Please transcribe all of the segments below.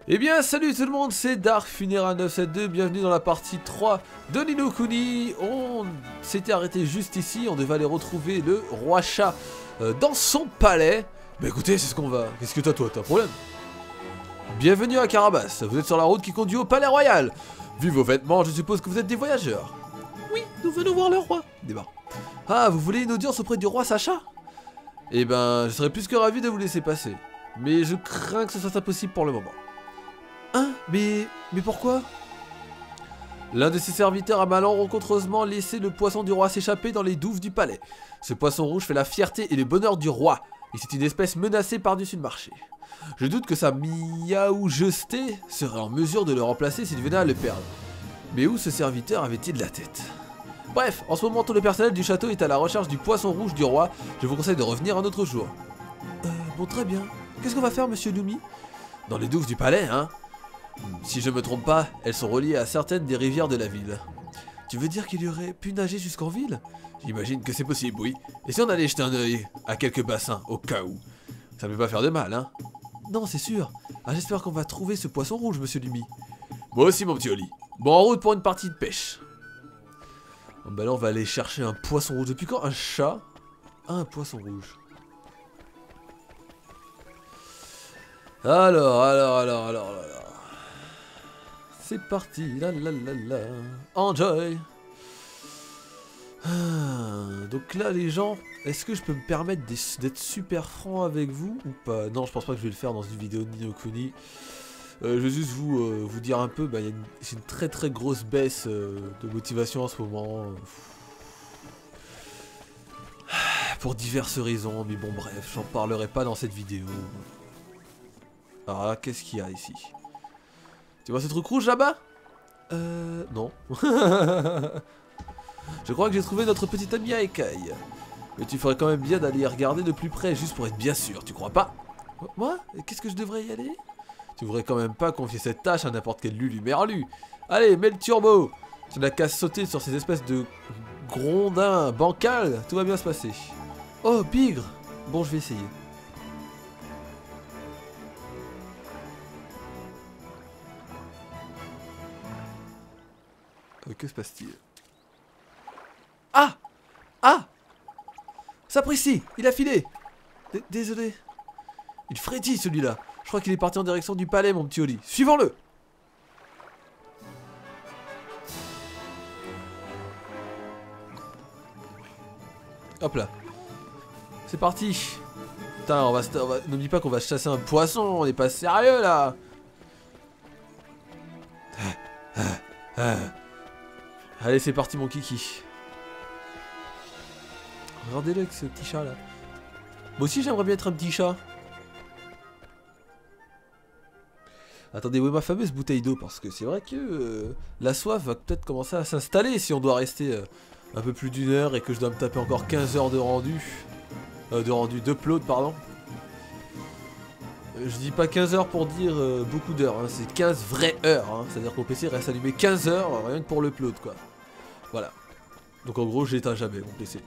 Eh bien salut tout le monde, c'est Dark Funeral 972, bienvenue dans la partie 3 de Ni no Kuni. On s'était arrêté juste ici, on devait aller retrouver le roi chat dans son palais. Bah écoutez, c'est ce qu'on va... Qu'est-ce que t'as toi un problème? Bienvenue à Carabas, vous êtes sur la route qui conduit au palais royal. Vu vos vêtements, je suppose que vous êtes des voyageurs. Oui, nous venons voir le roi. Débat. Ah, vous voulez une audience auprès du roi Sacha? Eh ben, je serais plus que ravi de vous laisser passer. Mais je crains que ce soit impossible pour le moment. Hein? Mais pourquoi? L'un de ses serviteurs a malencontreusement laissé le poisson du roi s'échapper dans les douves du palais. Ce poisson rouge fait la fierté et le bonheur du roi, et c'est une espèce menacée par-dessus le marché. Je doute que sa miaoujesté serait en mesure de le remplacer s'il venait à le perdre. Mais où ce serviteur avait-il la tête? Bref, en ce moment tout le personnel du château est à la recherche du poisson rouge du roi, je vous conseille de revenir un autre jour. Bon très bien. Qu'est-ce qu'on va faire monsieur Lumi? Dans les douves du palais, hein? Si je me trompe pas, elles sont reliées à certaines des rivières de la ville. Tu veux dire qu'il y aurait pu nager jusqu'en ville? J'imagine que c'est possible, oui. Et si on allait jeter un œil à quelques bassins, au cas où? Ça ne peut pas faire de mal, hein? Non, c'est sûr. Ah, j'espère qu'on va trouver ce poisson rouge, monsieur Lumi. Moi aussi, mon petit Oli. Bon, en route pour une partie de pêche. Bon, bah là, on va aller chercher un poisson rouge. Depuis quand un chat a un poisson rouge? Alors. C'est parti, la. Enjoy. Donc là les gens, est-ce que je peux me permettre d'être super franc avec vous ou pas? Non, je pense pas que je vais le faire dans une vidéo de Ni no Kuni. Je vais juste vous dire un peu, c'est une très grosse baisse de motivation en ce moment. Pour diverses raisons, mais bon bref, j'en parlerai pas dans cette vidéo. Alors là, qu'est-ce qu'il y a ici? Tu vois ce truc rouge là-bas? Non. Je crois que j'ai trouvé notre petite amie à écailles. Mais tu ferais quand même bien d'aller y regarder de plus près, juste pour être bien sûr, tu crois pas? Moi? Qu'est-ce que je devrais y aller? Tu voudrais quand même pas confier cette tâche à n'importe quel Lulu-Merlu. Allez, mets le turbo! Tu n'as qu'à sauter sur ces espèces de grondins bancals, tout va bien se passer. Oh, bigre! Bon, je vais essayer. Que se passe-t-il? Ah! Sapristi! Il a filé! Désolé. Il frétille celui-là. Je crois qu'il est parti en direction du palais, mon petit Oli. Suivons-le! Hop là. C'est parti. Putain, n'oublie pas qu'on va chasser un poisson. On est pas sérieux là. Allez, c'est parti mon kiki. Regardez-le avec ce petit chat là. Moi aussi j'aimerais bien être un petit chat. Attendez, où est ma fameuse bouteille d'eau? Parce que c'est vrai que la soif va peut-être commencer à s'installer si on doit rester un peu plus d'une heure et que je dois me taper encore 15 heures de rendu. D'upload, pardon. Je dis pas 15 heures pour dire beaucoup d'heures, hein. C'est 15 vraies heures, hein. C'est-à-dire que mon PC reste allumé 15 heures rien que pour l'upload quoi. Voilà. Donc en gros j'éteins jamais mon PC.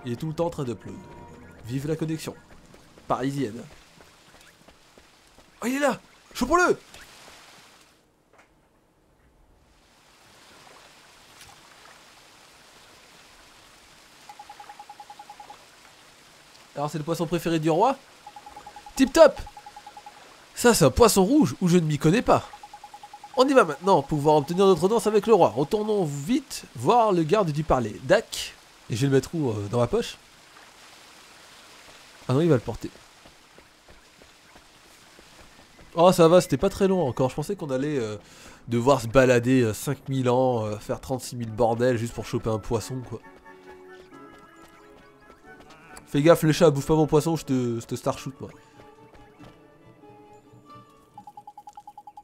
Il est tout le temps en train d'upload. Vive la connexion parisienne. Oh il est là! Chopons-le! Alors c'est le poisson préféré du roi? Tip top! Ça c'est un poisson rouge où je ne m'y connais pas. On y va maintenant, pour pouvoir obtenir notre audience avec le roi. Retournons vite voir le garde du palais. Dac. Et je vais le mettre où? Dans ma poche? Ah non, il va le porter. Oh ça va, c'était pas très long encore. Je pensais qu'on allait devoir se balader 5000 ans, faire 36 000 bordels juste pour choper un poisson quoi. Fais gaffe le chat, bouffe pas mon poisson, je te star shoot moi.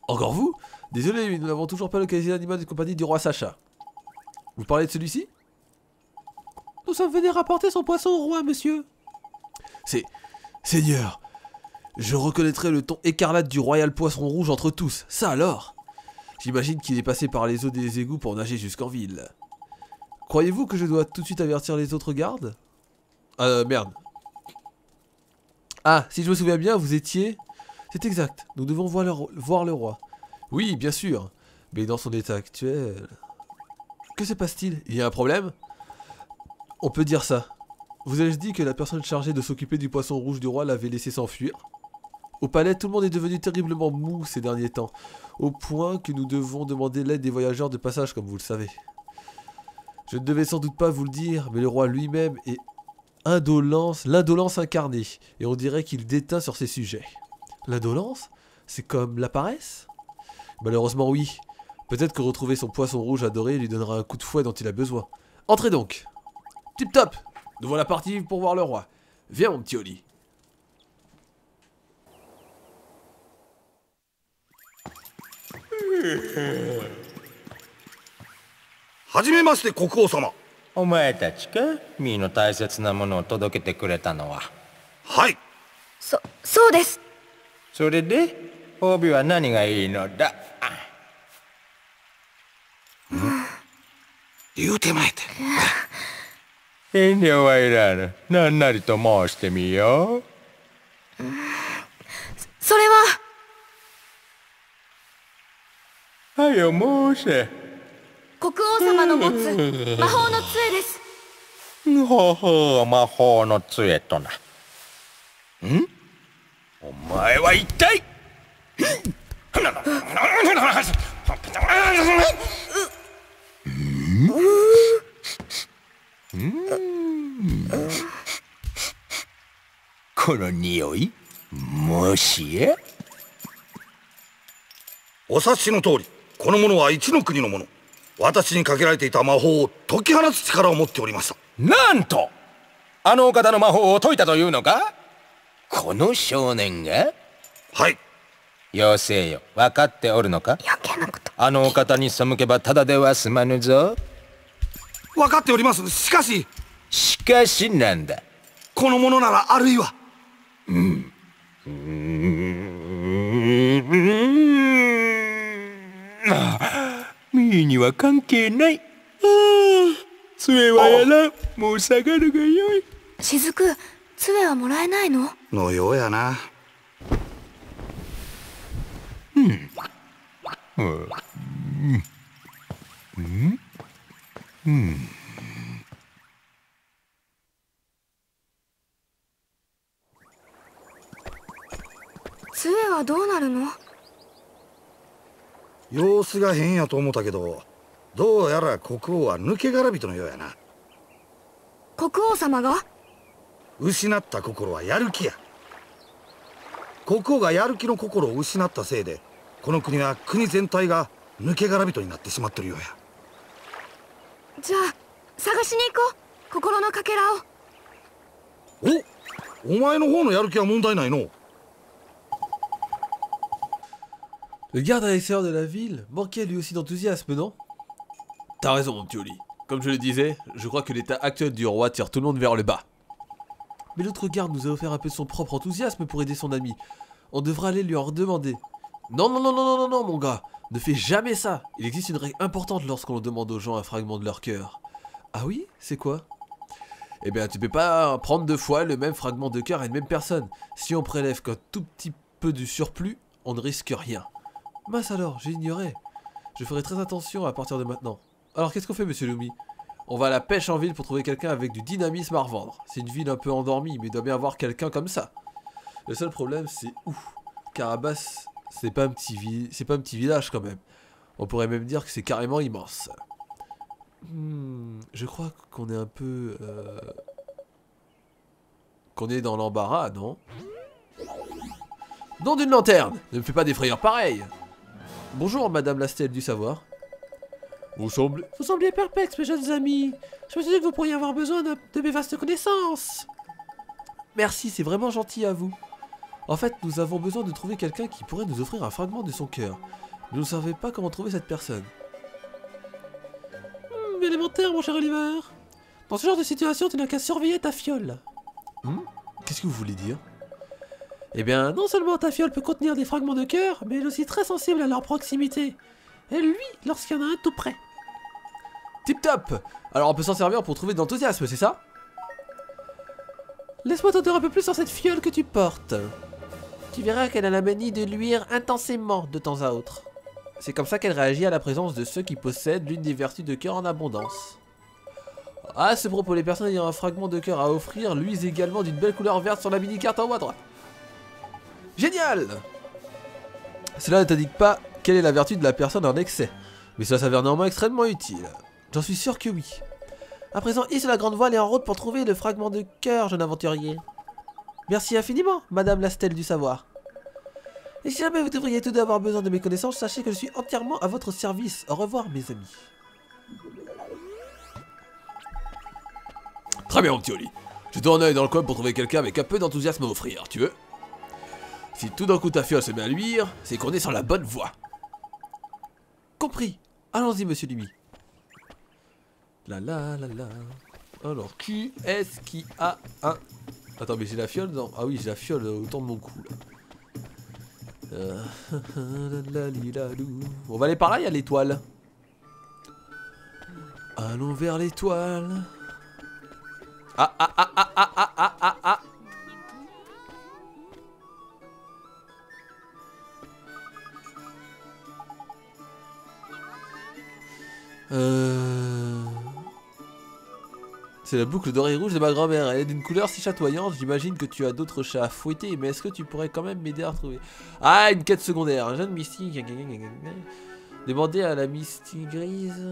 Encore vous? Désolé, mais nous n'avons toujours pas le casier d'animal de compagnie du roi Sacha. Vous parlez de celui-ci? Nous sommes venus rapporter son poisson au roi, monsieur. Seigneur, je reconnaîtrai le ton écarlate du royal poisson rouge entre tous, ça alors? J'imagine qu'il est passé par les eaux des égouts pour nager jusqu'en ville. Croyez-vous que je dois tout de suite avertir les autres gardes? Merde. Ah, si je me souviens bien, vous étiez... C'est exact, nous devons voir le roi. Oui, bien sûr, mais dans son état actuel... Que se passe-t-il? Il y a un problème? On peut dire ça. Vous avez dit que la personne chargée de s'occuper du poisson rouge du roi l'avait laissé s'enfuir? Au palais, tout le monde est devenu terriblement mou ces derniers temps, au point que nous devons demander l'aide des voyageurs de passage, comme vous le savez. Je ne devais sans doute pas vous le dire, mais le roi lui-même est l'indolence incarnée, et on dirait qu'il déteint sur ces sujets. L'indolence? C'est comme la paresse? Malheureusement oui. Peut-être que retrouver son poisson rouge adoré lui donnera un coup de fouet dont il a besoin. Entrez donc. Tip top. Nous voilà partis pour voir le roi. Viens mon petit Oli. はじめまして国王様。お前たちか、ミーの大切なものを届けてくれたのは。はい。そうです。それで褒美は何がいいのだ。言うてまえて。遠慮はいらぬ。何なりと申してみよう。それは。はよ申せ。国王様の持つ魔法の杖です。ほほう、魔法の杖とな。お前は一体この匂い、もしやお察しの通り、この者は一の国の者。私にかけられていた魔法を解き放つ力を持っておりました。なんと、あのお方の魔法を解いたというのか。この少年が。はい。妖精よ、分かっておるのか。余計なこと。あのお方に背けばただでは済まぬぞ。分かっております。しかし。しかしなんだ。この者ならあるいは。ミーには関係ない。杖はやらん。もう下がるがよい。雫、杖はもらえないの？のようやな。杖はどうなるの？様子が変やと思ったけど、どうやら国王は抜け殻人のようやな。国王様が？失った心はやる気や。国王がやる気の心を失ったせいで、この国は国全体が抜け殻人になってしまってるようや。じゃあ探しに行こう、心のかけらを。お前の方のやる気は問題ないの。Le garde à l'extérieur de la ville manquait lui aussi d'enthousiasme, non? T'as raison, mon petit Oli. Comme je le disais, je crois que l'état actuel du roi tire tout le monde vers le bas. Mais l'autre garde nous a offert un peu de son propre enthousiasme pour aider son ami. On devra aller lui en redemander. Non, non, non, non, non, non, non, mon gars. Ne fais jamais ça. Il existe une règle importante lorsqu'on demande aux gens un fragment de leur cœur. Ah oui? C'est quoi? Eh bien, tu peux pas prendre deux fois le même fragment de cœur à une même personne. Si on prélève qu'un tout petit peu du surplus, on ne risque rien. Mince alors, j'ignorais. Je ferai très attention à partir de maintenant. Alors qu'est-ce qu'on fait, monsieur Lumi? On va à la pêche en ville pour trouver quelqu'un avec du dynamisme à revendre. C'est une ville un peu endormie, mais il doit bien avoir quelqu'un comme ça. Le seul problème, c'est où? Carabas, c'est pas un petit village quand même. On pourrait même dire que c'est carrément immense. Je crois qu'on est un peu... qu'on est dans l'embarras, non? Nom d'une lanterne! Ne me fais pas des frayeurs pareilles! Bonjour, madame la stèle du savoir. Vous semblez perplexes, mes jeunes amis. Je me suis dit que vous pourriez avoir besoin de mes vastes connaissances. Merci, c'est vraiment gentil à vous. En fait, nous avons besoin de trouver quelqu'un qui pourrait nous offrir un fragment de son cœur. Nous ne savons pas comment trouver cette personne. Élémentaire, mon cher Oliver. Dans ce genre de situation, tu n'as qu'à surveiller ta fiole. Qu'est-ce que vous voulez dire? Eh bien, non seulement ta fiole peut contenir des fragments de cœur, mais elle est aussi très sensible à leur proximité. Et lui, lorsqu'il y en a un tout près. Tip top! Alors on peut s'en servir pour trouver de l'enthousiasme, c'est ça? Laisse-moi t'entendre un peu plus sur cette fiole que tu portes. Tu verras qu'elle a la manie de luire intensément de temps à autre. C'est comme ça qu'elle réagit à la présence de ceux qui possèdent l'une des vertus de cœur en abondance. À ce propos, les personnes ayant un fragment de cœur à offrir luisent également d'une belle couleur verte sur la mini-carte en haut à droite. Génial! Cela ne t'indique pas quelle est la vertu de la personne en excès, mais cela s'avère néanmoins extrêmement utile. J'en suis sûr que oui. À présent, hisse la grande voile et en route pour trouver le fragment de cœur, jeune aventurier. Merci infiniment, Madame la Stèle du Savoir. Et si jamais vous devriez tout avoir besoin de mes connaissances, sachez que je suis entièrement à votre service. Au revoir, mes amis. Très bien, mon petit Oli. Je tourne un œil dans le coin pour trouver quelqu'un avec un peu d'enthousiasme à offrir, tu veux? Si tout d'un coup ta fiole se met à luire, c'est qu'on est sur la bonne voie. Compris. Allons-y, monsieur Lumi. La la la la. Alors, qui est-ce qui a un... Attends, mais j'ai la fiole dans... Ah oui, j'ai la fiole autour de mon cou, là. On va aller par là, il y a l'étoile. Allons vers l'étoile. Ah ah ah ah ah ah ah ah ah. C'est la boucle d'oreille rouge de ma grand-mère. Elle est d'une couleur si chatoyante. J'imagine que tu as d'autres chats à fouetter. Mais est-ce que tu pourrais quand même m'aider à retrouver... Ah, une quête secondaire. Un jeune mystique. Demandez à la mystique grise.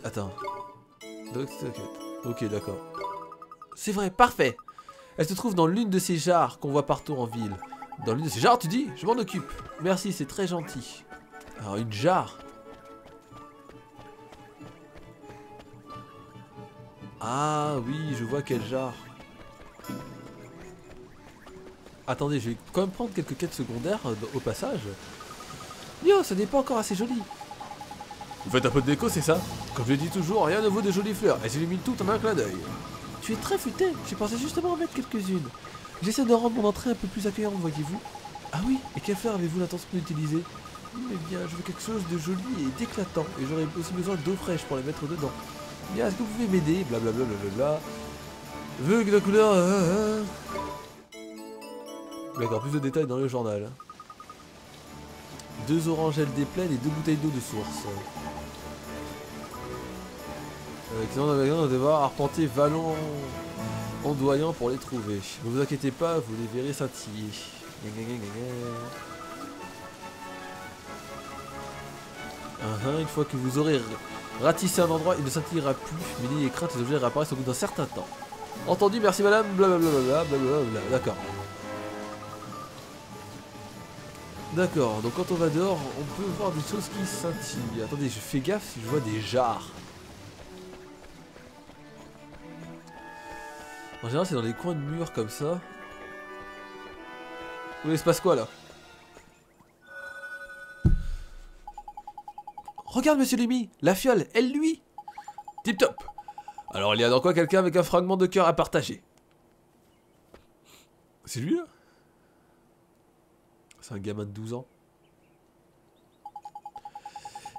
Attends. Ok, d'accord. C'est vrai, parfait. Elle se trouve dans l'une de ces jarres qu'on voit partout en ville. Dans l'une de ces jarres, tu dis? Je m'en occupe. Merci, c'est très gentil. Alors, une jarre. Ah oui, je vois quelle jarre. Attendez, je vais quand même prendre quelques quêtes secondaires au passage. Yo, ce n'est pas encore assez joli. Vous faites un peu de déco, c'est ça? Comme je le dis toujours, rien ne vaut de jolies fleurs. Elles illuminent tout en un clin d'œil. Tu es très futé, j'ai pensé justement en mettre quelques-unes. J'essaie de rendre mon entrée un peu plus accueillante, voyez-vous. Ah oui, et quelle fleur avez-vous l'intention d'utiliser? Eh bien, je veux quelque chose de joli et d'éclatant. Et j'aurais aussi besoin d'eau fraîche pour les mettre dedans. Bien, est-ce que vous pouvez m'aider? Blablabla. Je veux que la couleur... D'accord, plus de détails dans le journal. 2 oranges LD pleines et 2 bouteilles d'eau de source. Qui ont on va devoir arpenter vallon ondoyant pour les trouver. Ne vous inquiétez pas, vous les verrez scintiller. Une fois que vous aurez ratissé un endroit, il ne scintillera plus, mais n'ayez crainte, les objets réapparaissent au bout d'un certain temps. Entendu, merci madame, blablabla, blablabla, d'accord. D'accord, donc quand on va dehors, on peut voir des choses qui scintillent. Attendez, je fais gaffe si je vois des jarres. En général, c'est dans les coins de murs comme ça. Où il se passe quoi là? Regarde, monsieur Lumi, la fiole, elle lui. Tip top. Alors, il y a dans quoi quelqu'un avec un fragment de cœur à partager? C'est lui là? C'est un gamin de 12 ans.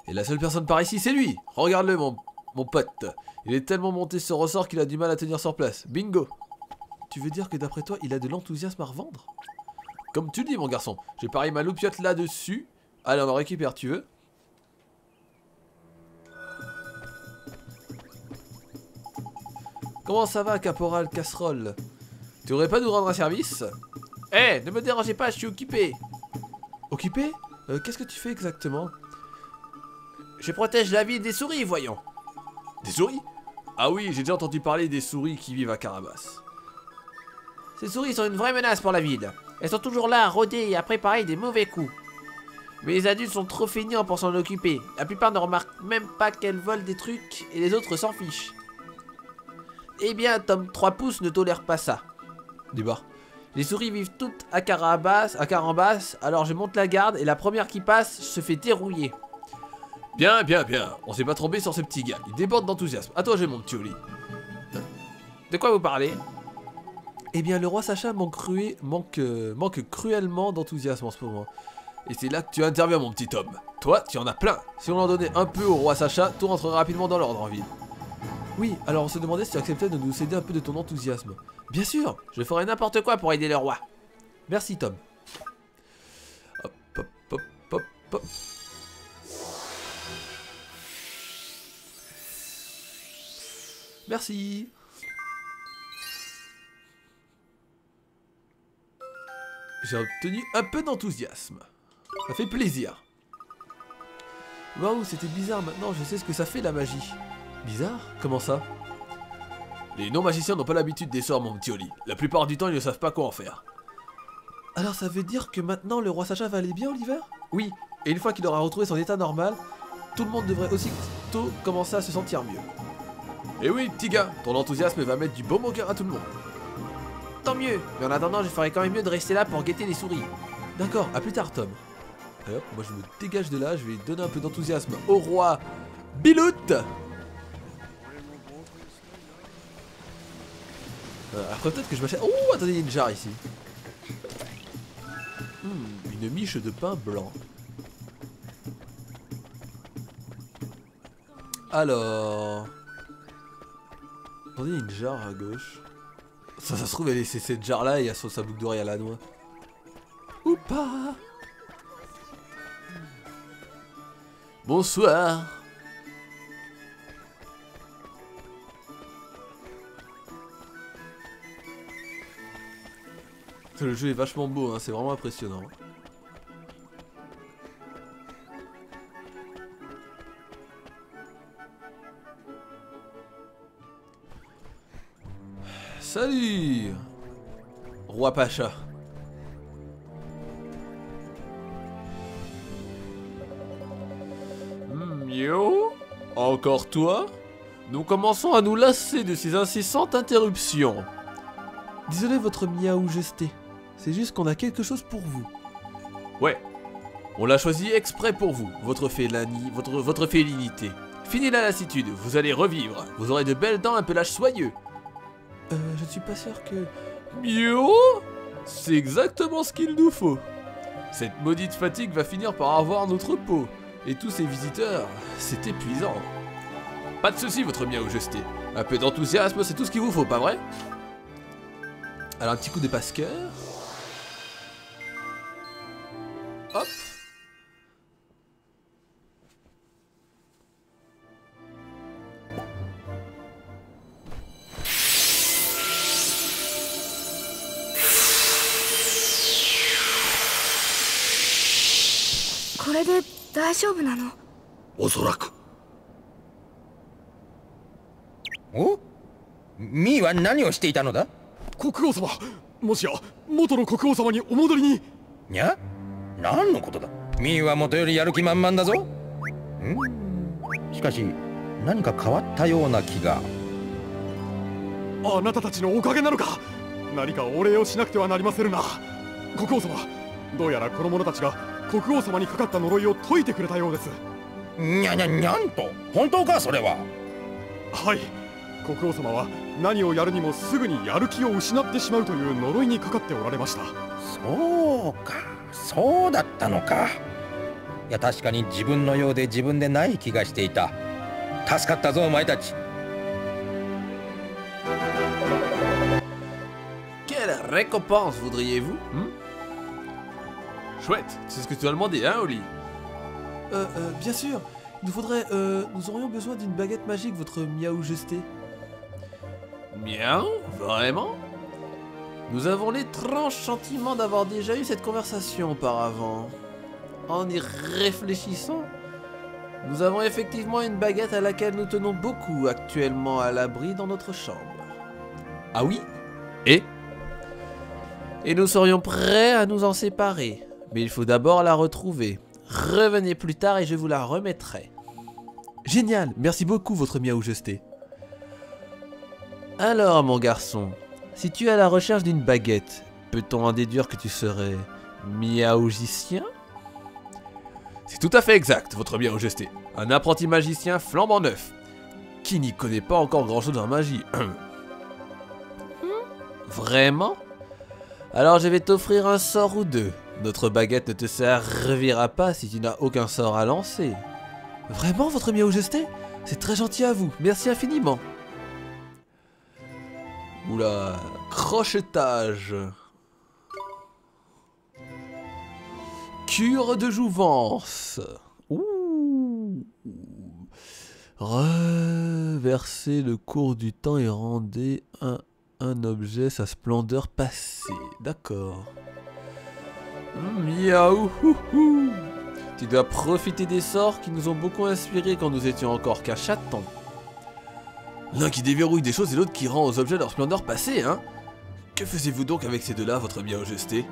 Et la seule personne par ici, c'est lui. Regarde-le, mon pote. Il est tellement monté sur ressort qu'il a du mal à tenir sur place. Bingo. Tu veux dire que d'après toi, il a de l'enthousiasme à revendre? Comme tu le dis, mon garçon. J'ai parié ma loupiote là-dessus. Allez, on en récupère, tu veux? Comment ça va, caporal casserole? Tu aurais pas nous rendre un service? Eh, ne me dérangez pas, je suis occupé. Occupé? Qu'est-ce que tu fais exactement? Je protège la vie des souris, voyons. Des souris? Ah oui, j'ai déjà entendu parler des souris qui vivent à Carabas. Ces souris sont une vraie menace pour la ville. Elles sont toujours là à rôder et à préparer des mauvais coups. Mais les adultes sont trop feignants pour s'en occuper. La plupart ne remarquent même pas qu'elles volent des trucs et les autres s'en fichent. Eh bien, Tom 3 pouces ne tolère pas ça. Débat. Les souris vivent toutes à Carabas, alors je monte la garde et la première qui passe se fait dérouiller. Bien, bien, bien. On s'est pas trompé sur ce petit gars. Il déborde d'enthousiasme. À toi, j'ai mon petit Oli. De quoi vous parlez? Eh bien, le roi Sacha manque cruellement d'enthousiasme en ce moment. Et c'est là que tu interviens, mon petit Tom. Toi, tu en as plein. Si on en donnait un peu au roi Sacha, tout rentrerait rapidement dans l'ordre en ville. Oui, alors on se demandait si tu acceptais de nous céder un peu de ton enthousiasme. Bien sûr, je ferai n'importe quoi pour aider le roi. Merci Tom. Hop, hop, hop, hop, hop. Merci. J'ai obtenu un peu d'enthousiasme. Ça fait plaisir. Waouh, c'était bizarre. Maintenant, je sais ce que ça fait la magie. Bizarre? Comment ça? Les non-magiciens n'ont pas l'habitude des sorts, mon petit Oli. La plupart du temps, ils ne savent pas quoi en faire. Alors ça veut dire que maintenant, le roi Sacha va aller bien, Oliver? Oui, et une fois qu'il aura retrouvé son état normal, tout le monde devrait aussitôt commencer à se sentir mieux. Et oui, petit gars, ton enthousiasme va mettre du baume au cœur à tout le monde. Tant mieux, mais en attendant, je ferais quand même mieux de rester là pour guetter les souris. D'accord, à plus tard, Tom. Et hop, moi je me dégage de là, je vais donner un peu d'enthousiasme au roi Bilout. Après peut-être que je m'achète... Oh, attendez, il y a une jarre ici. Une miche de pain blanc. Alors... Attendez, il y a une jarre à gauche. Ça se trouve, c'est cette jarre-là et il y a sa boucle d'oreille à la noix. Ou pas. Bonsoir. Le jeu est vachement beau, hein, c'est vraiment impressionnant. Salut, Roi Pacha. Mio? Encore toi? Nous commençons à nous lasser de ces incessantes interruptions. Désolé votre miaou gesté. C'est juste qu'on a quelque chose pour vous. Ouais. On l'a choisi exprès pour vous, votre félinité. Fini la lassitude, vous allez revivre. Vous aurez de belles dents, un pelage soyeux. Je ne suis pas sûr que... Mio? C'est exactement ce qu'il nous faut. Cette maudite fatigue va finir par avoir notre peau. Et tous ces visiteurs, c'est épuisant. Pas de soucis, votre miaou gesté. Un peu d'enthousiasme, c'est tout ce qu'il vous faut, pas vrai? Alors un petit coup de passe-cœur. Hop.おそらく。お？ミーは何をしていたのだ？国王様、もしや元の国王様にお戻りに。にゃ？何のことだ？ミーは元よりやる気満々だぞ。しかし何か変わったような気が。あなたたちのおかげなのか。何かお礼をしなくてはなりませんな。国王様、どうやらこの者たちが国王様にかかった呪いを解いてくれたようです。にゃんと本当かそれは。はい、国王様は何をやるにもすぐにやる気を失ってしまうという呪いにかかっておられました。そうか、そうだったのか。いや確かに自分のようで自分でない気がしていた。助かったぞお前たち。Quelle récompense voudriez-vous? Chouette, c'est ce que tu as demandé, hein, Oli? Bien sûr. Nous aurions besoin d'une baguette magique, votre miaou gesté. Miaou? Vraiment? Nous avons l'étrange sentiment d'avoir déjà eu cette conversation auparavant. En y réfléchissant, nous avons effectivement une baguette à laquelle nous tenons beaucoup actuellement à l'abri dans notre chambre. Ah oui? Et nous serions prêts à nous en séparer. Mais il faut d'abord la retrouver. Revenez plus tard et je vous la remettrai. Génial, merci beaucoup votre miaou gesté. Alors mon garçon, si tu es à la recherche d'une baguette, peut-on en déduire que tu serais miaougicien? C'est tout à fait exact votre miaou gesté. Un apprenti magicien flambant neuf. Qui n'y connaît pas encore grand-chose en magie? Vraiment? Alors je vais t'offrir un sort ou deux. Notre baguette ne te servira pas si tu n'as aucun sort à lancer. Vraiment, votre miaou gesté? C'est très gentil à vous, merci infiniment. Oula, Crochetage. Cure de jouvence. Ouh. Reversez le cours du temps et rendez un objet sa splendeur passée. D'accord. Miaou. Tu dois profiter des sorts qui nous ont beaucoup inspirés quand nous étions encore qu'un chaton. L'un qui déverrouille des choses et l'autre qui rend aux objets leur splendeur passée, hein? Que faisiez-vous donc avec ces deux-là, votre bien majesté?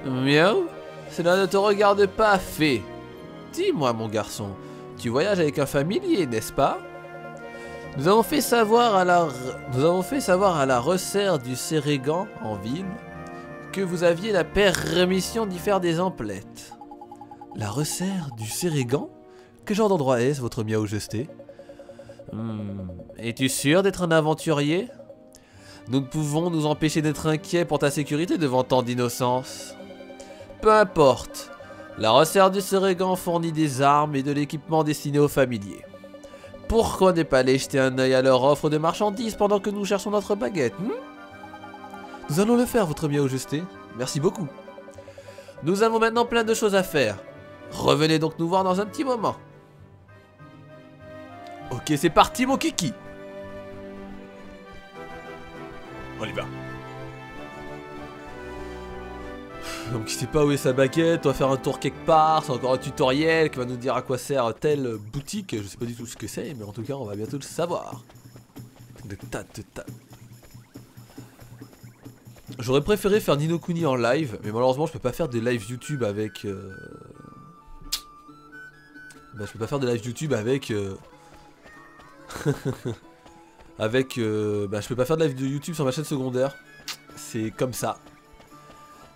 Miaou. Cela ne te regarde pas, fée. Dis-moi, mon garçon, tu voyages avec un familier, n'est-ce pas? Nous avons fait savoir à la resserre du Sérégan, en ville, que vous aviez la permission d'y faire des emplettes. La resserre du Sérégan? Quel genre d'endroit est-ce, votre majesté? Es-tu sûr d'être un aventurier? Nous ne pouvons nous empêcher d'être inquiets pour ta sécurité devant tant d'innocence. Peu importe. La resserre du Sérégan fournit des armes et de l'équipement destiné aux familiers. Pourquoi ne pas aller jeter un œil à leur offre de marchandises pendant que nous cherchons notre baguette? Nous allons le faire, votre majesté. Merci beaucoup. Nous avons maintenant plein de choses à faire. Revenez donc nous voir dans un petit moment. Ok, c'est parti, mon kiki. On y va. Donc il sait pas où est sa baguette, on va faire un tour quelque part, c'est encore un tutoriel qui va nous dire à quoi sert telle boutique, je sais pas du tout ce que c'est, mais en tout cas on va bientôt le savoir. J'aurais préféré faire Ni no Kuni en live, mais malheureusement je peux pas faire des lives YouTube avec... Bah, je peux pas faire des lives YouTube avec... avec... Bah je peux pas faire de live de YouTube sur ma chaîne secondaire, c'est comme ça.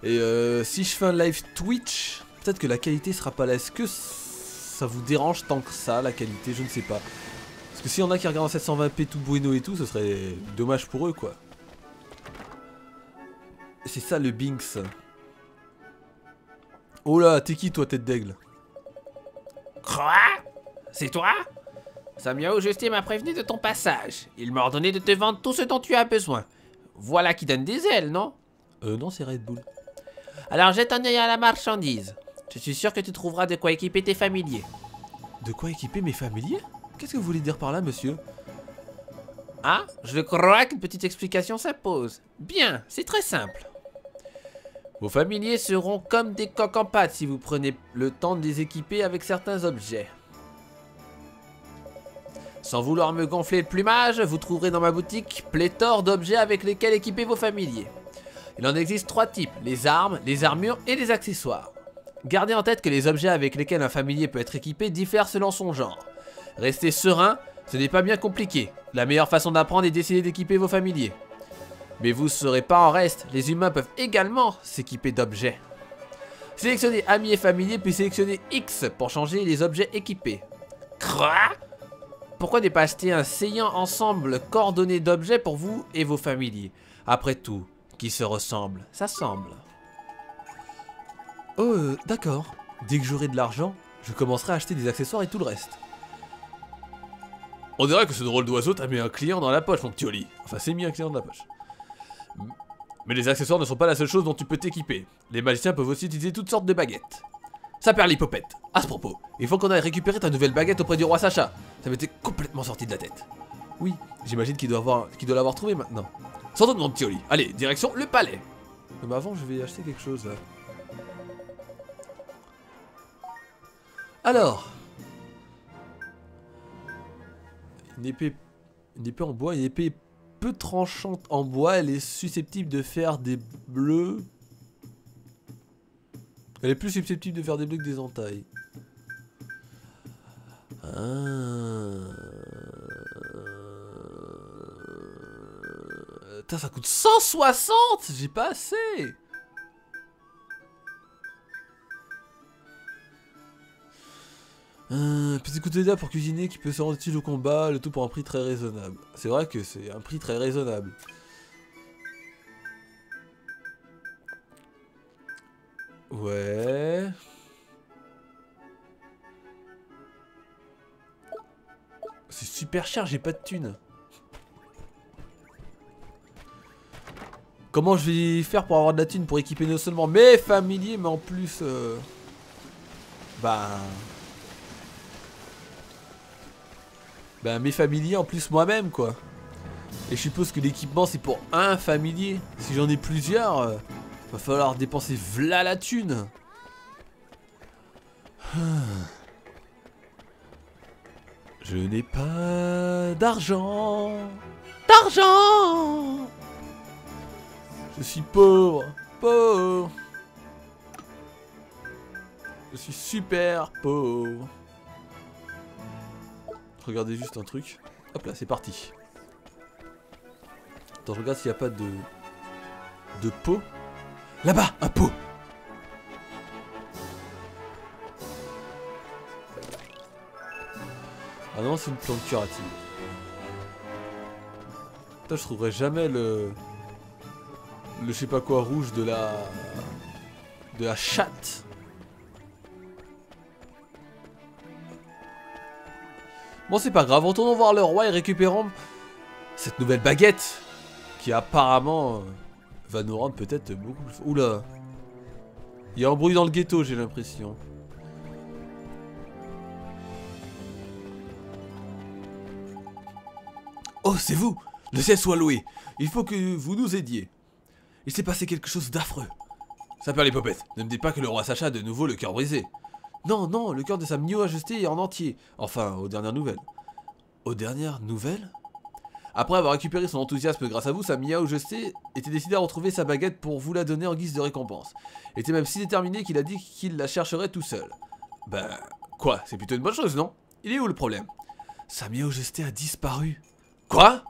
Et si je fais un live Twitch, peut-être que la qualité sera pas là. Est-ce que ça vous dérange tant que ça, la qualité? Je ne sais pas. Parce que s'il y en a qui regardent en 720p tout bueno et tout, ce serait dommage pour eux, quoi. C'est ça le Binks. Oh là, t'es qui toi, tête d'aigle? Quoi? C'est toi? Sa majesté m'a prévenu de ton passage. Il m'a ordonné de te vendre tout ce dont tu as besoin. Voilà qui donne des ailes, non? Non, c'est Red Bull. Alors jette un œil à la marchandise. Je suis sûr que tu trouveras de quoi équiper tes familiers. De quoi équiper mes familiers? Qu'est-ce que vous voulez dire par là, monsieur? Ah, je crois qu'une petite explication s'impose. Bien, c'est très simple. Vos familiers seront comme des coqs en pâte si vous prenez le temps de les équiper avec certains objets. Sans vouloir me gonfler le plumage, vous trouverez dans ma boutique pléthore d'objets avec lesquels équiper vos familiers. Il en existe 3 types, les armes, les armures et les accessoires. Gardez en tête que les objets avec lesquels un familier peut être équipé diffèrent selon son genre. Restez serein, ce n'est pas bien compliqué. La meilleure façon d'apprendre est d'essayer d'équiper vos familiers. Mais vous ne serez pas en reste, les humains peuvent également s'équiper d'objets. Sélectionnez amis et familiers puis sélectionnez X pour changer les objets équipés. Quoi? Pourquoi ne pas acheter un séant ensemble coordonné d'objets pour vous et vos familiers? Après tout, qui se ressemble, ça semble. Oh, d'accord. Dès que j'aurai de l'argent, je commencerai à acheter des accessoires et tout le reste. On dirait que ce drôle d'oiseau t'a mis un client dans la poche, mon petit Oli. Enfin, c'est mis un client dans la poche. Mais les accessoires ne sont pas la seule chose dont tu peux t'équiper. Les magiciens peuvent aussi utiliser toutes sortes de baguettes. Ça perd l'hypopète. À ce propos, il faut qu'on aille récupérer ta nouvelle baguette auprès du roi Sacha. Ça m'était complètement sorti de la tête. Oui, j'imagine qu'il doit l'avoir trouvé maintenant. Sans doute, mon petit Oli. Allez, direction le palais. Mais avant, je vais acheter quelque chose là. Alors, une épée en bois, une épée peu tranchante en bois, elle est susceptible de faire des bleus. Elle est plus susceptible de faire des bleus que des entailles. Putain, ça coûte 160. J'ai pas assez. Petit couteau d'aide pour cuisiner qui peut se rendre utile au combat, le tout pour un prix très raisonnable. C'est vrai que c'est un prix très raisonnable. Ouais. C'est super cher, j'ai pas de thunes. Comment je vais faire pour avoir de la thune pour équiper non seulement mes familiers, mais en plus... Ben, mes familiers en plus moi-même, quoi. Et je suppose que l'équipement c'est pour un familier. Si j'en ai plusieurs, va falloir dépenser v'là la thune. Je n'ai pas d'argent. D'argent. Je suis pauvre. Pauvre. Je suis super pauvre. Regardez juste un truc. Hop là, c'est parti. Attends, je regarde s'il n'y a pas de pot. Là-bas, un pot. Ah non, c'est une plante curative. Putain, je trouverai jamais le je sais pas quoi rouge de la chatte. Bon, c'est pas grave, retournons voir le roi et récupérons cette nouvelle baguette qui apparemment va nous rendre peut-être beaucoup plus... Oula, il y a un bruit dans le ghetto, j'ai l'impression. Oh, c'est vous! Le ciel soit loué! Il faut que vous nous aidiez. Il s'est passé quelque chose d'affreux. Ça perd les popettes. Ne me dites pas que le roi Sacha a de nouveau le cœur brisé. Non, non, le cœur de sa Miao Majesté est en entier. Enfin, aux dernières nouvelles. Aux dernières nouvelles? Après avoir récupéré son enthousiasme grâce à vous, sa Miao Majesté était décidé à retrouver sa baguette pour vous la donner en guise de récompense. Il était même si déterminé qu'il a dit qu'il la chercherait tout seul. Ben, quoi? C'est plutôt une bonne chose, non? Il est où le problème? Sa Miao Majesté a disparu. Quoi?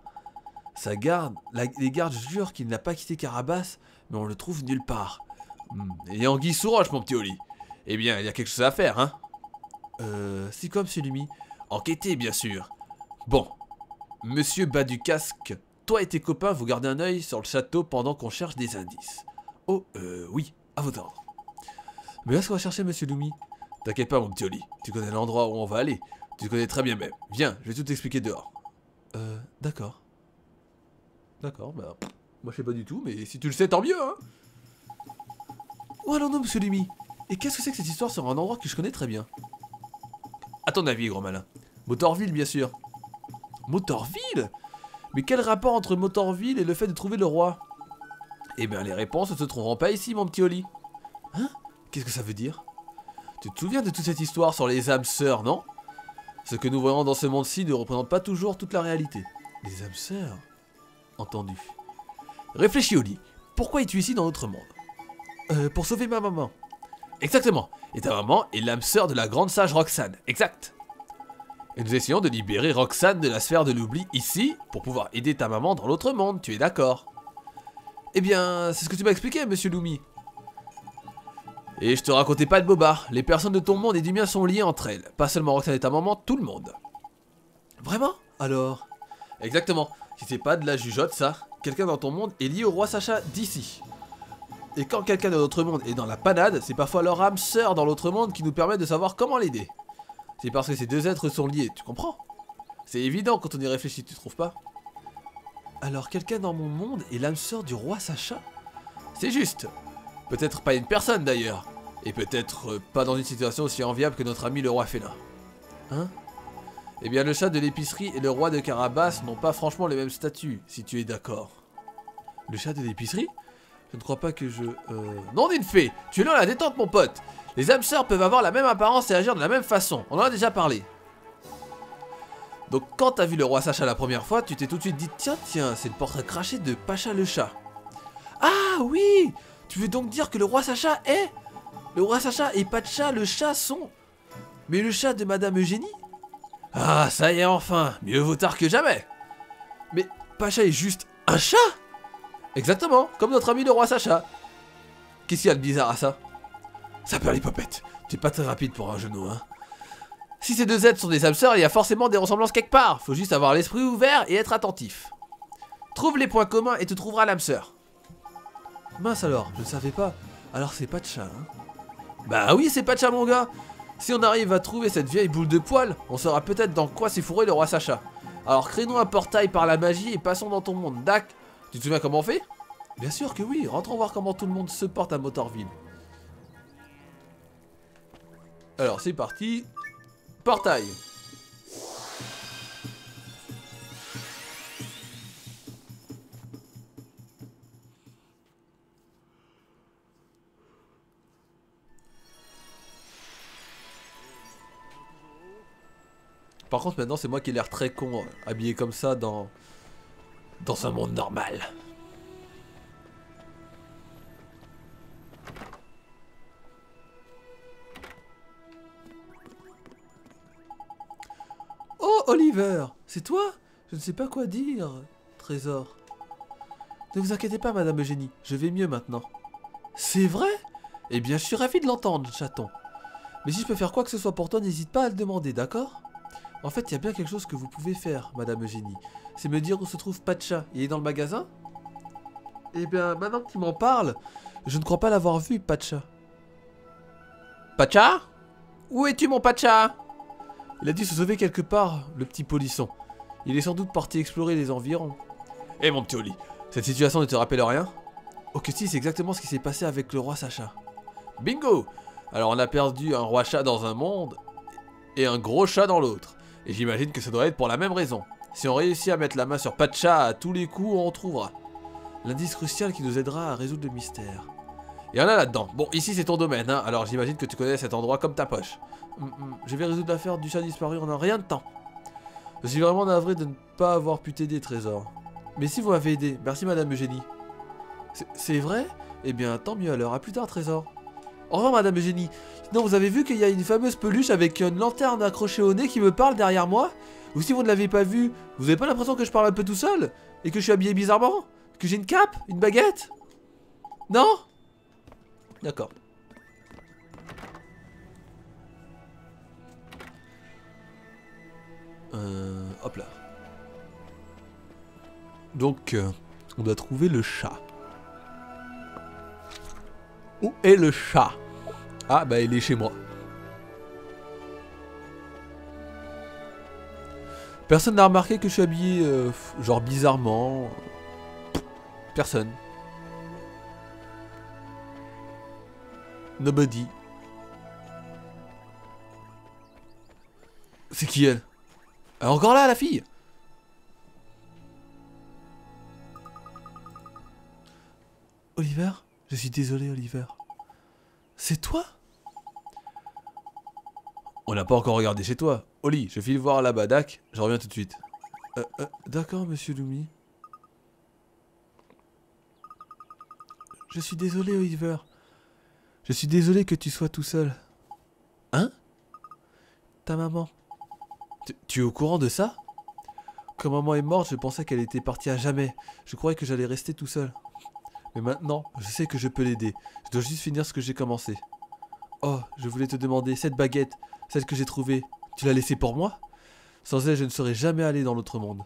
Les gardes jurent qu'il n'a pas quitté Carabas, mais on le trouve nulle part. Et anguille sous roche, mon petit Oli. Eh bien, il y a quelque chose à faire, hein? C'est quoi, monsieur Lumi? Enquêter, bien sûr. Bon, monsieur bas du casque, toi et tes copains, vous gardez un œil sur le château pendant qu'on cherche des indices. Oh, oui, à votre ordre. Mais où est-ce qu'on va chercher, monsieur Lumi? T'inquiète pas, mon petit Oli, tu connais l'endroit où on va aller. Tu connais très bien même. Viens, je vais tout t'expliquer dehors. D'accord. D'accord, bah... moi je sais pas du tout, mais si tu le sais, tant mieux, hein. Où allons-nous, monsieur Lumi? Et qu'est-ce que c'est que cette histoire sur un endroit que je connais très bien? À ton avis, gros malin? Motorville, bien sûr. Motorville? Mais quel rapport entre Motorville et le fait de trouver le roi? Eh bien, les réponses ne se trouveront pas ici, mon petit Oli. Hein? Qu'est-ce que ça veut dire? Tu te souviens de toute cette histoire sur les âmes sœurs, non? Ce que nous voyons dans ce monde-ci ne représente pas toujours toute la réalité. Les âmes sœurs? Entendu. Réfléchis, Oli. Pourquoi es-tu ici dans notre monde? Pour sauver ma maman. Exactement. Et ta maman est l'âme sœur de la grande sage Roxane. Exact. Et nous essayons de libérer Roxane de la sphère de l'oubli ici, pour pouvoir aider ta maman dans l'autre monde, tu es d'accord? Eh bien, c'est ce que tu m'as expliqué, monsieur Lumi. Et je te racontais pas de bobard. Les personnes de ton monde et du mien sont liées entre elles. Pas seulement Roxane et ta maman, tout le monde. Vraiment? Alors? Exactement. Si c'est pas de la jugeote, ça, quelqu'un dans ton monde est lié au roi Sacha d'ici. Et quand quelqu'un de notre monde est dans la panade, c'est parfois leur âme sœur dans l'autre monde qui nous permet de savoir comment l'aider. C'est parce que ces deux êtres sont liés, tu comprends? C'est évident quand on y réfléchit, tu trouves pas? Alors quelqu'un dans mon monde est l'âme sœur du roi Sacha? C'est juste. Peut-être pas une personne d'ailleurs. Et peut-être pas dans une situation aussi enviable que notre ami le roi félin. Hein? Eh bien le chat de l'épicerie et le roi de Carabas n'ont pas franchement le même statut, si tu es d'accord. Le chat de l'épicerie? Je ne crois pas que je... Non d'une fée! Tu es là à la détente, mon pote! Les âmes sœurs peuvent avoir la même apparence et agir de la même façon. On en a déjà parlé. Donc quand t'as vu le roi Sacha la première fois, tu t'es tout de suite dit tiens, c'est le portrait craché de Pacha le chat. Ah oui! Tu veux donc dire que le roi Sacha est... Le roi Sacha et Pacha le chat sont... Mais le chat de Madame Eugénie? Ah, ça y est enfin! Mieux vaut tard que jamais! Mais Pacha est juste un chat? Exactement, comme notre ami le roi Sacha. Qu'est-ce qu'il y a de bizarre à ça? Ça perd les popettes. Tu es pas très rapide pour un genou, hein. Si ces deux êtres sont des âmes sœurs, il y a forcément des ressemblances quelque part. Faut juste avoir l'esprit ouvert et être attentif. Trouve les points communs et tu trouveras l'âme sœur. Mince alors, je ne savais pas. Alors c'est Pacha, hein. Bah oui, c'est Pacha, mon gars. Si on arrive à trouver cette vieille boule de poil, on saura peut-être dans quoi s'est fourré le roi Sacha. Alors créons un portail par la magie et passons dans ton monde. Dac. Tu te souviens comment on fait? Bien sûr que oui, rentrons voir comment tout le monde se porte à Motorville. Alors c'est parti. Portail. Par contre maintenant c'est moi qui ai l'air très con, habillé comme ça dans un monde normal. Oh Oliver, c'est toi? Je ne sais pas quoi dire, Trésor. Ne vous inquiétez pas Madame Eugénie, je vais mieux maintenant. C'est vrai? Eh bien je suis ravi de l'entendre, chaton. Mais si je peux faire quoi que ce soit pour toi, n'hésite pas à le demander, d'accord? En fait, il y a bien quelque chose que vous pouvez faire, Madame Eugénie. C'est me dire où se trouve Pacha. Il est dans le magasin? Eh bien, maintenant que tu m'en parles, je ne crois pas l'avoir vu, Pacha. Pacha? Où es-tu, mon Pacha? Il a dû se sauver quelque part, le petit polisson. Il est sans doute parti explorer les environs. Eh mon petit Oli, cette situation ne te rappelle rien? Oh que si, c'est exactement ce qui s'est passé avec le roi Sacha. Bingo! Alors on a perdu un roi chat dans un monde et un gros chat dans l'autre. Et j'imagine que ça doit être pour la même raison. Si on réussit à mettre la main sur Pacha à tous les coups, on trouvera l'indice crucial qui nous aidera à résoudre le mystère. Et on a là-dedans. Bon, ici c'est ton domaine, hein, alors j'imagine que tu connais cet endroit comme ta poche. Je vais résoudre l'affaire du chat disparu en un rien de temps. Je suis vraiment navré de ne pas avoir pu t'aider, Trésor. Mais si vous m'avez aidé, merci Madame Eugénie. C'est vrai? Eh bien, tant mieux alors, à plus tard, Trésor. Au revoir Madame Eugénie. Sinon vous avez vu qu'il y a une fameuse peluche avec une lanterne accrochée au nez qui me parle derrière moi? Ou si vous ne l'avez pas vu, vous avez pas l'impression que je parle un peu tout seul? Et que je suis habillé bizarrement? Que j'ai une cape? Une baguette? Non? D'accord. Hop là. Donc, on doit trouver le chat. Où est le chat? Ah, bah il est chez moi. Personne n'a remarqué que je suis habillé, genre bizarrement. Personne. Nobody. C'est qui elle? Elle est encore là, la fille? Oliver? Je suis désolé, Oliver. C'est toi? On n'a pas encore regardé chez toi. Oli, je file voir là-bas, Dak. Je reviens tout de suite. D'accord, monsieur Lumi. Je suis désolé, Oliver. Je suis désolé que tu sois tout seul. Hein? Ta maman. Tu es au courant de ça? Quand maman est morte, je pensais qu'elle était partie à jamais. Je croyais que j'allais rester tout seul. Mais maintenant, je sais que je peux l'aider. Je dois juste finir ce que j'ai commencé. Oh, je voulais te demander, cette baguette, celle que j'ai trouvée, tu l'as laissée pour moi? Sans elle, je ne serais jamais allé dans l'autre monde.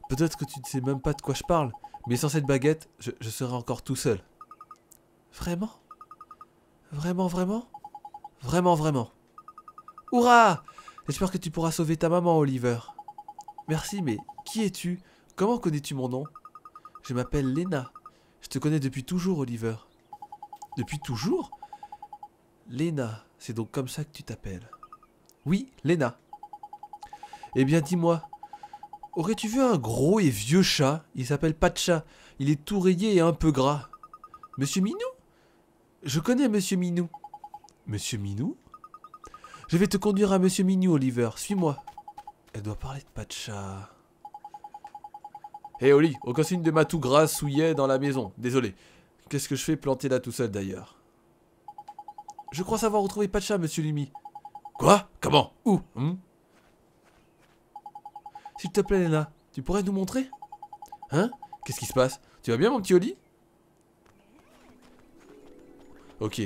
Peut-être que tu ne sais même pas de quoi je parle, mais sans cette baguette, je serais encore tout seul. Vraiment? Vraiment, vraiment? Vraiment, vraiment. Hurrah! J'espère que tu pourras sauver ta maman, Oliver. Merci, mais qui es-tu? Comment connais-tu mon nom? Je m'appelle Lena. Je te connais depuis toujours, Oliver. Depuis toujours? Lena, c'est donc comme ça que tu t'appelles? Oui, Lena. Eh bien, dis-moi, aurais-tu vu un gros et vieux chat? Il s'appelle Pacha. Il est tout rayé et un peu gras. Monsieur Minou? Je connais Monsieur Minou. Monsieur Minou? Je vais te conduire à Monsieur Minou, Oliver. Suis-moi. Elle doit parler de Pacha. Hé Oli, aucun signe de matou gras souillet dans la maison. Désolé. Qu'est-ce que je fais planter là tout seul d'ailleurs? Je crois savoir retrouver Pacha, Monsieur Lumi. Quoi? Comment? Où? S'il te plaît, Lena, tu pourrais nous montrer? Hein? Qu'est-ce qui se passe? Tu vas bien, mon petit Oli? Ok.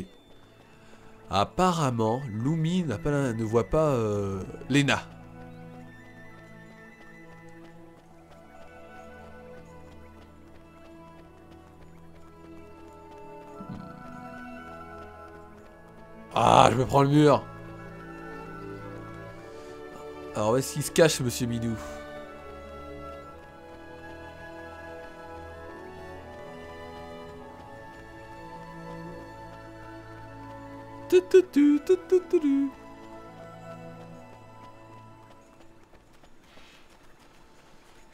Apparemment, Lumi ne voit pas Lena. Ah, je me prends le mur. Alors, où est-ce qu'il se cache, Monsieur Minou?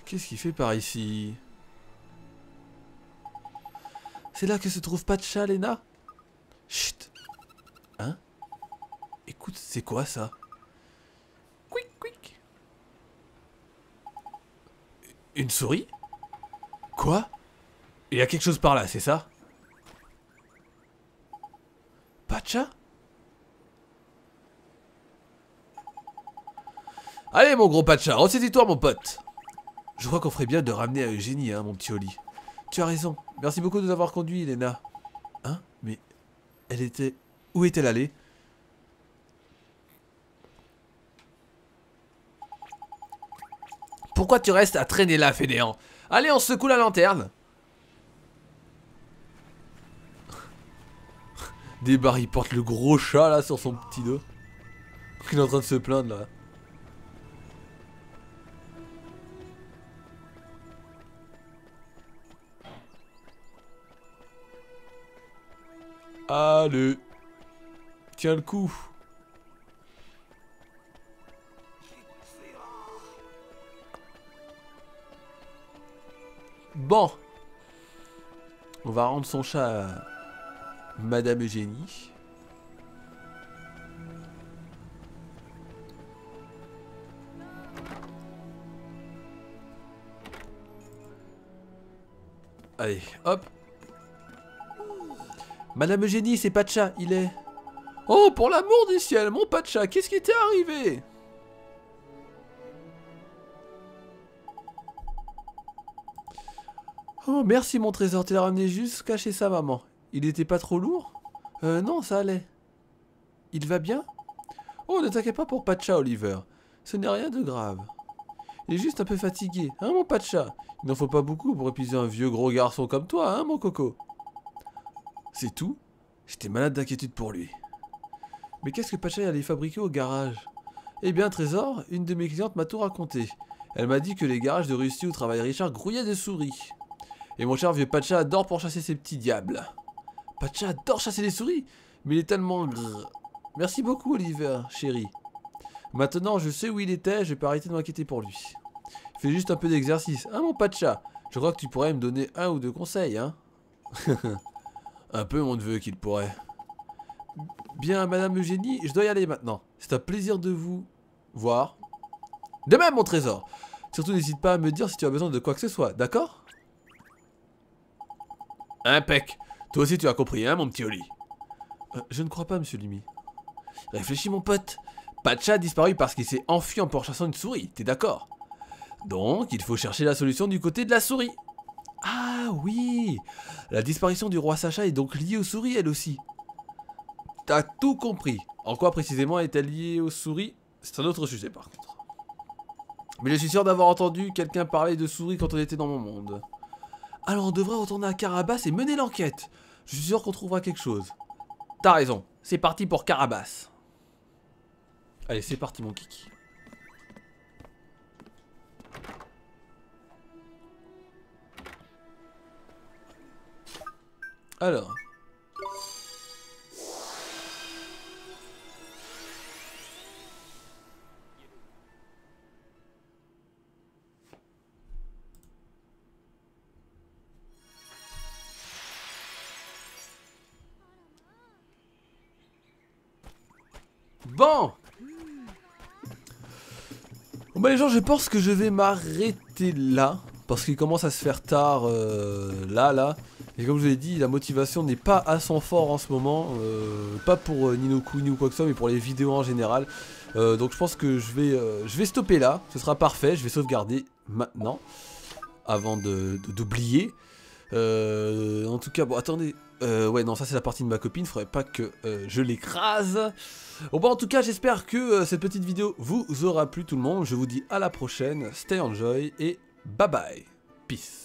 Qu'est-ce qu'il fait par ici? C'est là que se trouve Pacha, Lena? Chut. Hein? Écoute, c'est quoi ça? Quick, quick. Une souris? Quoi? Il y a quelque chose par là, c'est ça? Pacha? Allez mon gros Pacha, ressaisis-toi mon pote. Je crois qu'on ferait bien de ramener à Eugénie, hein, mon petit Oli. Tu as raison. Merci beaucoup de nous avoir conduits, Lena. Hein? Mais elle était... Où est-elle allée? Pourquoi tu restes à traîner là, fainéant? Allez, on secoue la lanterne. Débarre, il porte le gros chat là sur son petit dos. Il est en train de se plaindre là. Allez. Tiens le coup. Bon. On va rendre son chat à Madame Eugénie. Allez, hop. Madame Eugénie, c'est Pacha, il est... Oh, pour l'amour du ciel, mon Pacha, qu'est-ce qui t'est arrivé? Oh, merci mon trésor, tu l'as ramené jusqu'à chez sa maman. Il était pas trop lourd? Non, ça allait. Il va bien? Oh, ne t'inquiète pas pour Pacha, Oliver. Ce n'est rien de grave. Il est juste un peu fatigué, hein mon Pacha? Il n'en faut pas beaucoup pour épuiser un vieux gros garçon comme toi, hein mon coco? C'est tout? J'étais malade d'inquiétude pour lui. Mais qu'est-ce que Pacha allait fabriquer au garage? Eh bien, trésor, une de mes clientes m'a tout raconté. Elle m'a dit que les garages de Russie où travaille Richard grouillaient de souris. Et mon cher vieux Pacha adore pourchasser ces petits diables. Pacha adore chasser les souris? Mais il est tellement grrr. Merci beaucoup, Oliver, chérie. Maintenant, je sais où il était, je vais pas arrêter de m'inquiéter pour lui. Fais juste un peu d'exercice, hein mon Pacha? Je crois que tu pourrais me donner un ou deux conseils, hein? Un peu, mon neveu, qu'il pourrait. Bien, Madame Eugénie, je dois y aller maintenant. C'est un plaisir de vous voir. De même, mon trésor. Surtout, n'hésite pas à me dire si tu as besoin de quoi que ce soit, d'accord? Impec. Toi aussi, tu as compris, hein, mon petit Oli? Je ne crois pas, monsieur Lumi. Réfléchis, mon pote. Pacha a disparu parce qu'il s'est enfui en pourchassant une souris, t'es d'accord? Donc, il faut chercher la solution du côté de la souris. Ah oui! La disparition du roi Sacha est donc liée aux souris, elle aussi. T'as tout compris. En quoi précisément est-elle liée aux souris? C'est un autre sujet, par contre. Mais je suis sûr d'avoir entendu quelqu'un parler de souris quand on était dans mon monde. Alors on devrait retourner à Carabas et mener l'enquête. Je suis sûr qu'on trouvera quelque chose. T'as raison. C'est parti pour Carabas. Allez, c'est parti, mon kiki. Alors. Bon. Bon bah les gens, je pense que je vais m'arrêter là. Parce qu'il commence à se faire tard là. Et comme je vous l'ai dit, la motivation n'est pas à son fort en ce moment. Pas pour Ni no Kuni ou quoi que ce soit, mais pour les vidéos en général. Donc je pense que je vais stopper là. Ce sera parfait, je vais sauvegarder maintenant. Avant d'oublier. En tout cas, bon attendez. Ouais non, ça c'est la partie de ma copine, faudrait pas que je l'écrase. Bon bah en tout cas j'espère que cette petite vidéo vous aura plu tout le monde. Je vous dis à la prochaine, stay enjoy et bye bye. Peace.